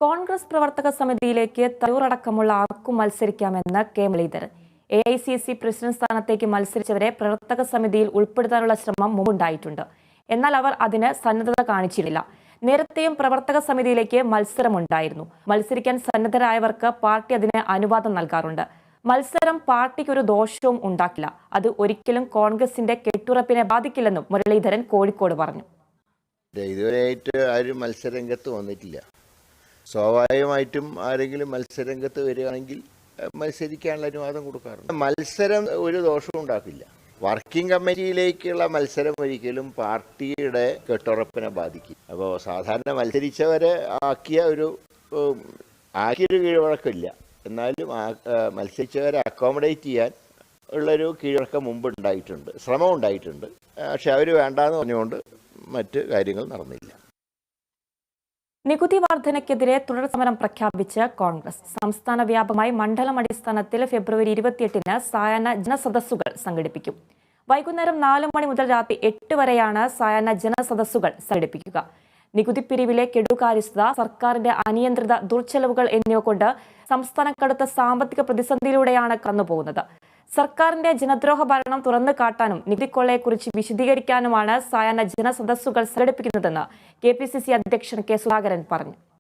കോൺഗ്രസ് പ്രവർത്തക സമിതിയിലേക്ക് തരൂറടക്കമുള്ള ആർക്കും മത്സരിക്കാമെന്ന് K Muraleedharan. AICC president സ്ഥാനത്തേക്ക് മത്സരിച്ചവരെ പ്രവർത്തക സമിതിയിൽ ഉൾപ്പെടുത്താനുള്ള ശ്രമം മുമ്പുണ്ടായിട്ടുണ്ട്. എന്നാൽ അവർ അതിന് സന്നദ്ധത കാണിച്ചിട്ടില്ല. നേരത്തെയും പ്രവർത്തക സമിതിയിലേക്ക് മത്സരമുണ്ടായിരുന്നു. മത്സരിക്കാൻ സന്നദ്ധരായവർക്ക് പാർട്ടി അതിന് അനുവാദം നൽകാറുണ്ട്. മത്സരം പാർട്ടിക്കൊരു ദോഷവും ഉണ്ടാക്കില്ല. അത് ഒരിക്കലും കോൺഗ്രസിന്റെ കെട്ടുറപ്പിനെ ബാധിക്കില്ലെന്നും മുരളീധരൻ കോഴിക്കോട് പറഞ്ഞു. ഇതുവരെയായിട്ട് ആരും മത്സരരംഗത്ത് വന്നിട്ടില്ല. സ്വാഭാവികമായിട്ടും ആരെങ്കിലും മത്സരരംഗത്ത് വരികയാണെങ്കിൽ മത്സരിക്കാനുള്ള അനുവാദം കൊടുക്കാറുണ്ട്. മത്സരം ഒരു ദോഷവും ഉണ്ടാക്കില്ല. വർക്കിംഗ് കമ്മിറ്റിയിലേക്കുള്ള മത്സരം ഒരിക്കലും പാർട്ടിയുടെ കെട്ടുറപ്പിനെ ബാധിക്കും. അപ്പോൾ സാധാരണ മത്സരിച്ചവരെ ആക്കിയൊരു കീഴ്വഴക്കമില്ല. എന്നാലും മത്സരിച്ചവരെ അക്കോമഡേറ്റ് ചെയ്യാൻ ഉള്ളൊരു കീഴ്വഴക്കം മുമ്പ് ഉണ്ടായിട്ടുണ്ട്, ശ്രമം ഉണ്ടായിട്ടുണ്ട്. പക്ഷെ അവർ വേണ്ടാന്ന് പറഞ്ഞുകൊണ്ട് മറ്റ് കാര്യങ്ങൾ നടന്നില്ല. നികുതി വർധനയ്ക്കെതിരെ തുടർ സമരം പ്രഖ്യാപിച്ച് കോൺഗ്രസ്. സംസ്ഥാന വ്യാപകമായി മണ്ഡലം അടിസ്ഥാനത്തിൽ ഫെബ്രുവരി 28-ന് സായാഹ്ന ജനസദസ്സുകൾ സംഘടിപ്പിക്കും. വൈകുന്നേരം 4 മണി മുതൽ രാത്രി 8 വരെയാണ് സായാഹ്ന ജനസദസ്സുകൾ സംഘടിപ്പിക്കുക. നികുതി പിരിവിലെ കെടുകാര്യസ്ഥത, സർക്കാരിന്റെ അനിയന്ത്രിത ദുർച്ചെലവുകൾ എന്നിവ കൊണ്ട് സംസ്ഥാനം കടുത്ത സാമ്പത്തിക പ്രതിസന്ധിയിലൂടെയാണ് കടന്നുപോകുന്നത്. സർക്കാരിന്റെ ജനദ്രോഹ ഭരണം തുറന്നു കാട്ടാനും നികുതിക്കൊള്ളയെക്കുറിച്ച് വിശദീകരിക്കാനുമാണ് സായാഹ്ന ജനസദസ്സുകൾ സംഘടിപ്പിക്കുന്നതെന്ന് KPCC അധ്യക്ഷൻ കെ സുധാകരൻ പറഞ്ഞു.